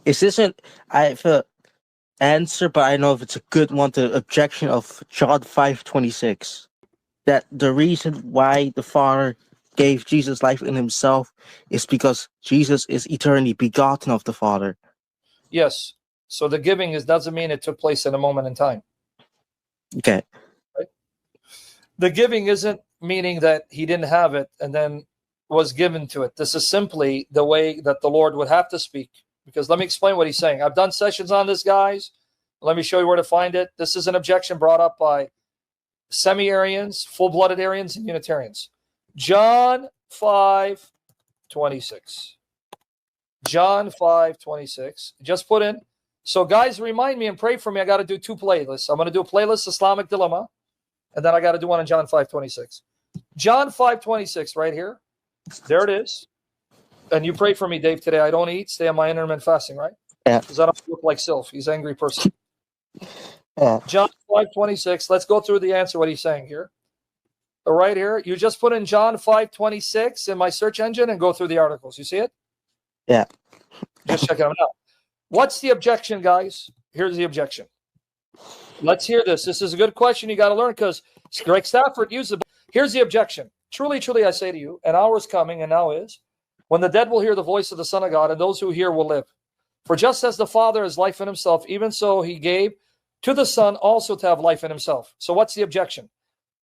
Is this an I have a answer, but I know if it's a good one. The objection of John 5:26, that the reason why the Father gave Jesus life in Himself is because Jesus is eternally begotten of the Father. Yes. So the giving doesn't mean it took place in a moment in time. Okay. Right? The giving isn't meaning that he didn't have it and then was given to it. This is simply the way that the Lord would have to speak. Because let me explain what he's saying. I've done sessions on this, guys. Let me show you where to find it. This is an objection brought up by semi-Arians, full-blooded Arians, and Unitarians. John 5:26. John 5:26. Just put in. So, guys, remind me and pray for me. I got to do 2 playlists. I'm going to do a playlist, Islamic Dilemma, and then I got to do one on John 5:26. John 5:26 right here. There it is. And you pray for me, Dave, today. I don't eat. Stay on my intermittent fasting, right? Yeah. Because I don't look like Sylph. He's an angry person. Yeah. John 5:26. Let's go through the answer, what he's saying here. Right here. You just put in John 5:26 in my search engine and go through the articles. You see it? Yeah. Just check it out now. What's the objection, guys? Here's the objection. Let's hear this. This is a good question you got to learn because Greg Stafford used it. Here's the objection. Truly, truly, I say to you, an hour is coming, and now is, when the dead will hear the voice of the Son of God, and those who hear will live. For just as the Father has life in himself, even so he gave to the Son also to have life in himself. So what's the objection?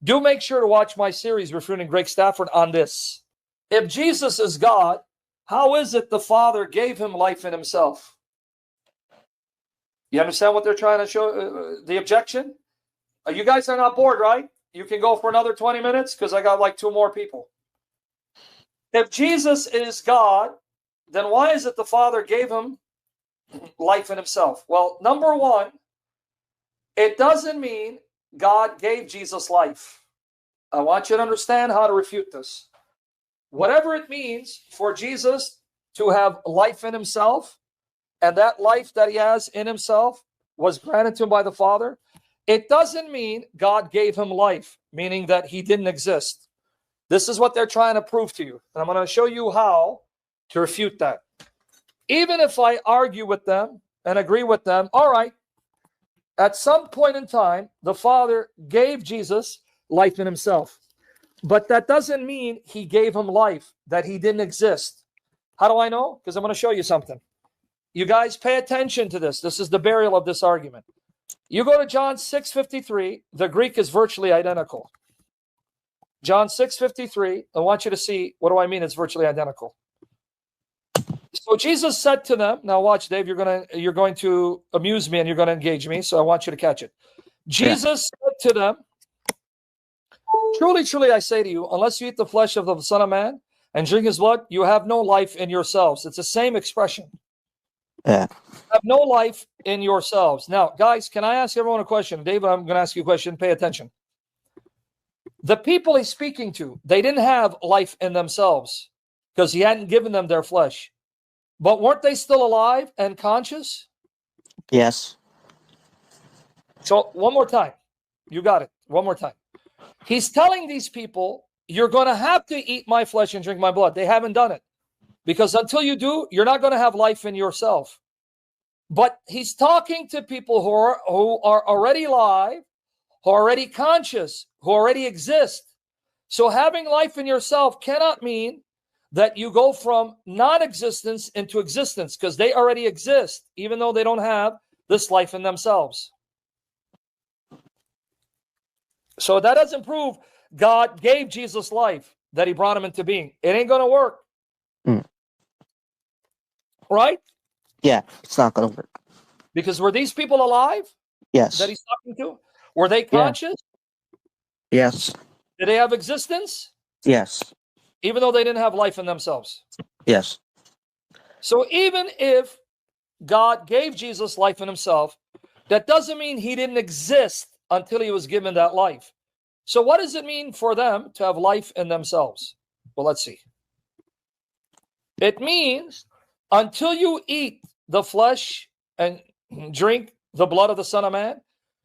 Do make sure to watch my series refuting Greg Stafford on this. If Jesus is God, how is it the Father gave him life in himself? You understand what they're trying to show? The objection? You guys are not bored, right? You can go for another 20 minutes because I got like 2 more people. If Jesus is God, then why is it the Father gave him life in himself? Well, number one, it doesn't mean God gave Jesus life. I want you to understand how to refute this. Whatever it means for Jesus to have life in himself, and that life that he has in himself was granted to him by the Father, it doesn't mean God gave him life, meaning that he didn't exist. This is what they're trying to prove to you. And I'm going to show you how to refute that. Even if I argue with them and agree with them, all right, at some point in time, the Father gave Jesus life in himself. But that doesn't mean he gave him life, that he didn't exist. How do I know? Because I'm going to show you something. You guys pay attention to this. This is the burial of this argument. You go to John 6:53. The Greek is virtually identical. John 6:53. I want you to see, what do I mean it's virtually identical? So Jesus said to them, now watch, Dave, you're going to amuse me and you're going to engage me, so I want you to catch it. Jesus said to them, truly, truly, I say to you, unless you eat the flesh of the Son of Man and drink his blood, you have no life in yourselves. It's the same expression. Yeah. Have no life in yourselves. Now, guys, can I ask everyone a question? Dave, I'm going to ask you a question. Pay attention. The people he's speaking to, they didn't have life in themselves because he hadn't given them their flesh. But weren't they still alive and conscious? Yes. So one more time. You got it. One more time. He's telling these people, you're going to have to eat my flesh and drink my blood. They haven't done it. Because until you do, you're not going to have life in yourself. But he's talking to people who are already alive, who are already conscious, who already exist. So having life in yourself cannot mean that you go from non-existence into existence, because they already exist, even though they don't have this life in themselves. So that doesn't prove God gave Jesus life, that he brought him into being. It ain't going to work. Right? Yeah, it's not going to work. Because were these people alive? Yes. That he's talking to? Were they conscious? Yes. Did they have existence? Yes. Even though they didn't have life in themselves. Yes. So even if God gave Jesus life in himself, that doesn't mean he didn't exist until he was given that life. So what does it mean for them to have life in themselves? Well, let's see. It means until you eat the flesh and drink the blood of the Son of Man,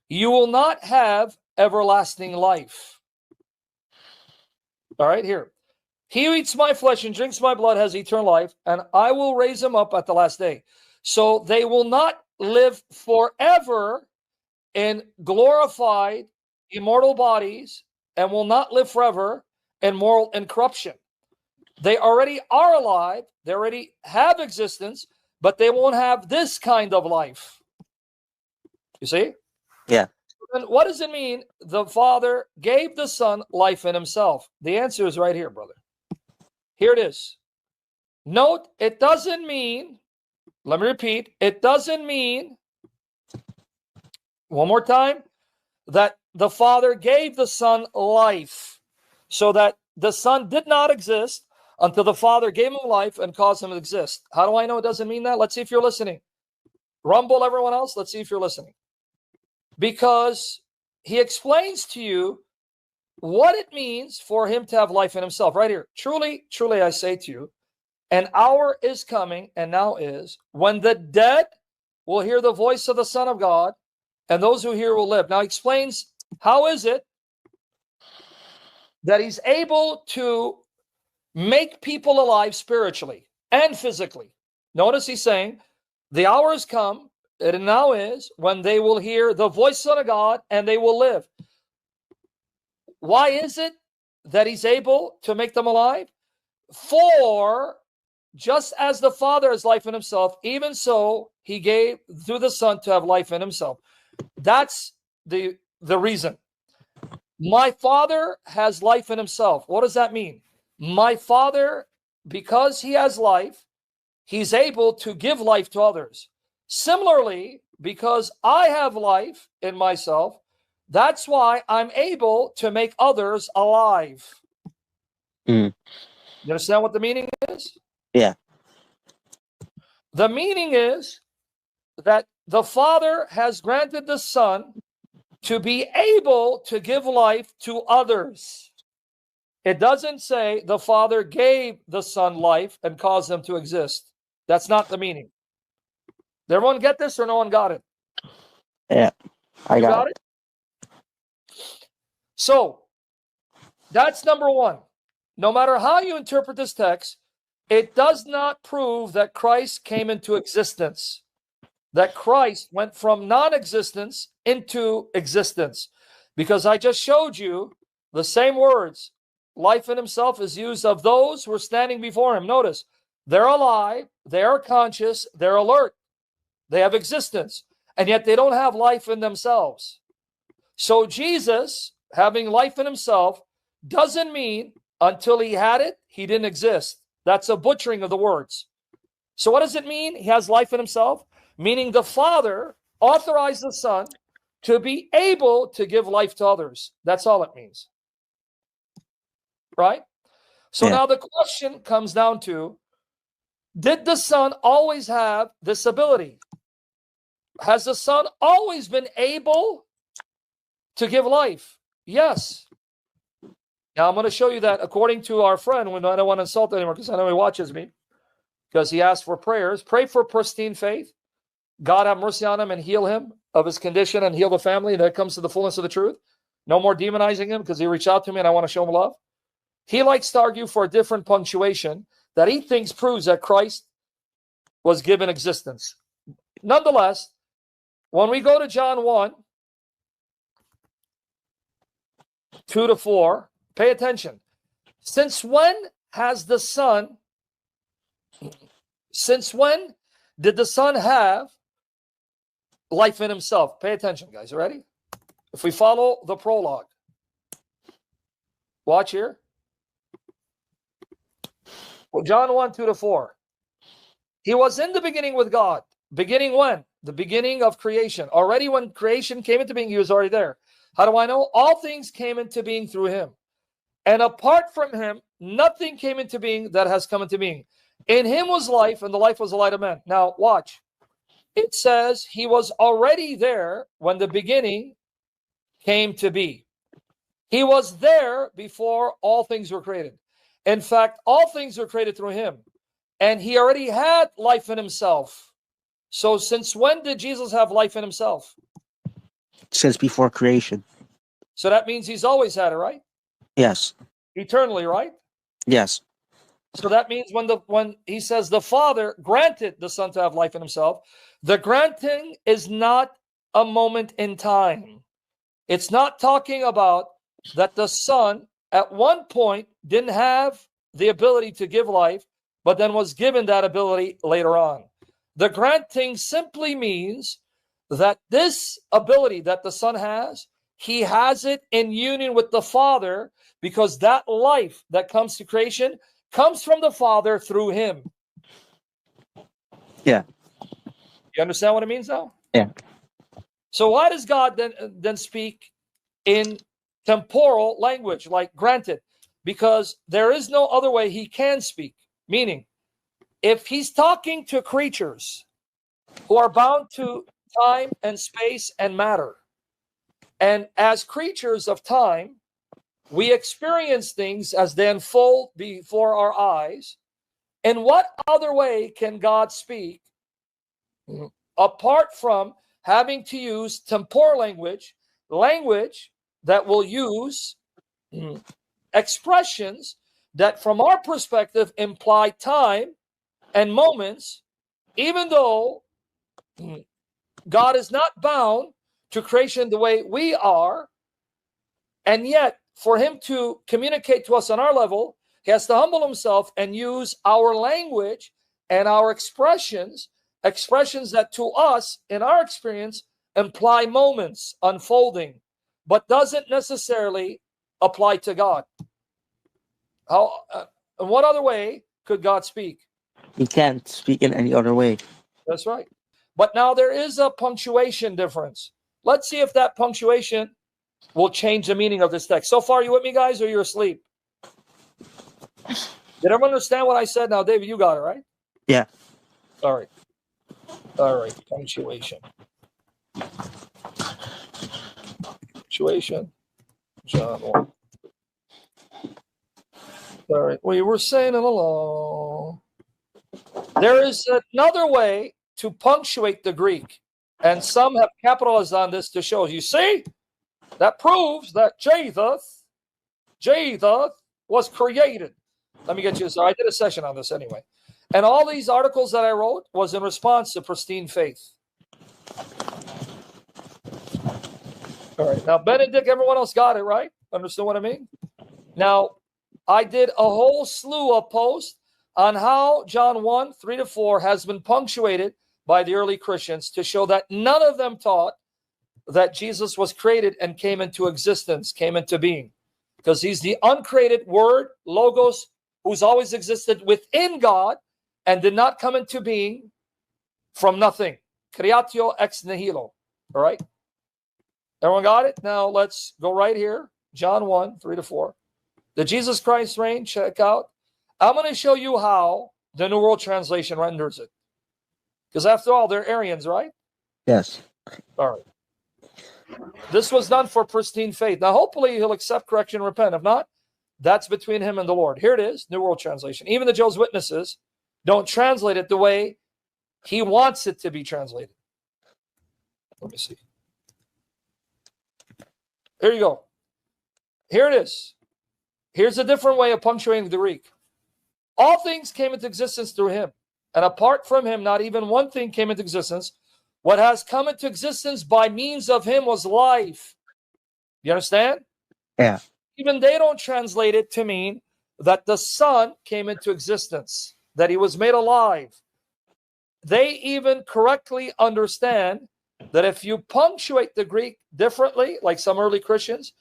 you will not have everlasting life. All right, here. He who eats my flesh and drinks my blood has eternal life, and I will raise him up at the last day. So they will not live forever in glorified, immortal bodies, and will not live forever in moral incorruption. They already are alive, they already have existence, but they won't have this kind of life. You see? Yeah. And what does it mean the Father gave the Son life in himself? The answer is right here, brother. Here it is. Note, it doesn't mean, let me repeat, it doesn't mean, one more time, that the Father gave the Son life, so that the Son did not exist until the Father gave him life and caused him to exist. How do I know it doesn't mean that? Let's see if you're listening. Rumble, everyone else. Let's see if you're listening. Because he explains to you what it means for him to have life in himself. Right here. Truly, truly, I say to you, an hour is coming, and now is, when the dead will hear the voice of the Son of God, and those who hear will live. Now he explains, how is it that he's able to make people alive spiritually and physically? Notice he's saying, the hour has come, and now is, when they will hear the voice of the Son of God, and they will live. Why is it that he's able to make them alive? For just as the Father has life in himself, even so he gave through the Son to have life in himself. That's the reason. My Father has life in himself. What does that mean? My Father, because he has life, he's able to give life to others. Similarly, because I have life in myself, that's why I'm able to make others alive. Mm. You understand what the meaning is? Yeah. The meaning is that the Father has granted the Son to be able to give life to others. It doesn't say the Father gave the Son life and caused them to exist. That's not the meaning. Did everyone get this, or no one got it? Yeah. I You got it? So, that's number one. No matter how you interpret this text, it does not prove that Christ came into existence, that Christ went from non-existence into existence. Because I just showed you the same words. Life in himself is used of those who are standing before him. Notice, they're alive, they are conscious, they're alert, they have existence, and yet they don't have life in themselves. So Jesus, having life in himself, doesn't mean until he had it, he didn't exist. That's a butchering of the words. So what does it mean? He has life in himself, meaning the Father authorized the Son to be able to give life to others. That's all it means. Right? So now the question comes down to, did the Son always have this ability? Has the Son always been able to give life? Yes. Now I'm going to show you that according to our friend, when I don't want to insult anymore because I know he watches me, because he asked for prayers. Pray for pristine faith. God have mercy on him and heal him of his condition and heal the family. And that comes to the fullness of the truth. No more demonizing him because he reached out to me and I want to show him love. He likes to argue for a different punctuation that he thinks proves that Christ was given existence. Nonetheless, when we go to John 1, 2-4, pay attention. Since when has the Son, since when did the Son have life in himself? Pay attention, guys. You ready? If we follow the prologue, watch here. Well, John 1, 2-4. He was in the beginning with God. Beginning when? The beginning of creation. Already when creation came into being, he was already there. How do I know? All things came into being through him. And apart from him, nothing came into being that has come into being. In him was life, and the life was the light of men. Now, watch. It says he was already there when the beginning came to be. He was there before all things were created. In fact, all things were created through him. And he already had life in himself. So since when did Jesus have life in himself? Since before creation. So that means he's always had it, right? Yes. Eternally, right? Yes. So that means when he says the Father granted the Son to have life in himself, the granting is not a moment in time. It's not talking about that the Son at one point didn't have the ability to give life, but then was given that ability later on. The granting simply means that this ability that the Son has, he has it in union with the Father, because that life that comes to creation comes from the Father through him. Yeah. You understand what it means now? Yeah. So why does God then speak in temporal language, like granted? Because there is no other way he can speak. Meaning, if he's talking to creatures who are bound to time and space and matter, and as creatures of time, we experience things as they unfold before our eyes. In what other way can God speak apart from having to use temporal language, language that will use expressions that from our perspective imply time and moments, even though God is not bound to creation the way we are, and yet for him to communicate to us on our level, he has to humble himself and use our language and our expressions that to us, in our experience, imply moments unfolding, but doesn't necessarily apply to God. In what other way could God speak? He can't speak in any other way. That's right. But now there is a punctuation difference. Let's see if that punctuation will change the meaning of this text. So far, you with me, guys, or you're asleep? Did everyone understand what I said? Now, David, you got it, right? Yeah. All right. All right. Punctuation. Punctuation. John 1. All right. We were saying it along. There is another way to punctuate the Greek, and some have capitalized on this to show. You see, that proves that Jesus was created. Let me get you this. I did a session on this anyway. And all these articles that I wrote was in response to pristine faith. All right. Now, Benedict, everyone else got it, right? Understand what I mean? Now, I did a whole slew of posts on how John 1:3-4 has been punctuated by the early Christians to show that none of them taught that Jesus was created and came into existence, came into being. Because he's the uncreated word, logos, who's always existed within God and did not come into being from nothing. Creatio ex nihilo. All right? Everyone got it? Now let's go right here. John 1:3-4. The Jesus Christ reign, check out. I'm going to show you how the New World Translation renders it. Because after all, they're Arians, right? Yes. All right. This was done for pristine faith. Now, hopefully, he'll accept correction and repent. If not, that's between him and the Lord. Here it is, New World Translation. Even the Jehovah's Witnesses don't translate it the way he wants it to be translated. Let me see. Here you go. Here it is. Here's a different way of punctuating the Greek. All things came into existence through him, and apart from him, not even one thing came into existence. What has come into existence by means of him was life. You understand? Yeah. Even they don't translate it to mean that the Son came into existence, that he was made alive. They even correctly understand that if you punctuate the Greek differently, like some early Christians,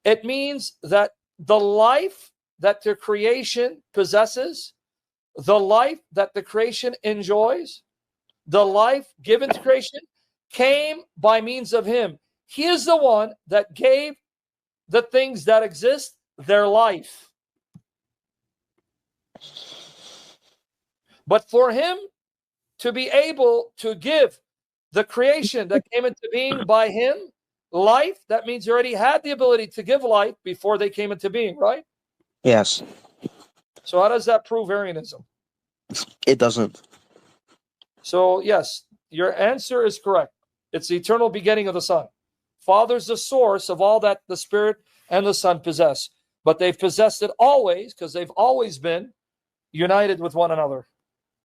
it means that the life that the creation possesses, the life that the creation enjoys, the life given to creation came by means of him. He is the one that gave the things that exist their life. But for him to be able to give the creation that came into being by him life, that means he already had the ability to give life before they came into being, right? Yes. So how does that prove Arianism? It doesn't. So yes, your answer is correct. It's the eternal begetting of the Son. Father's the source of all that the Spirit and the Son possess. But they've possessed it always because they've always been, united with one another.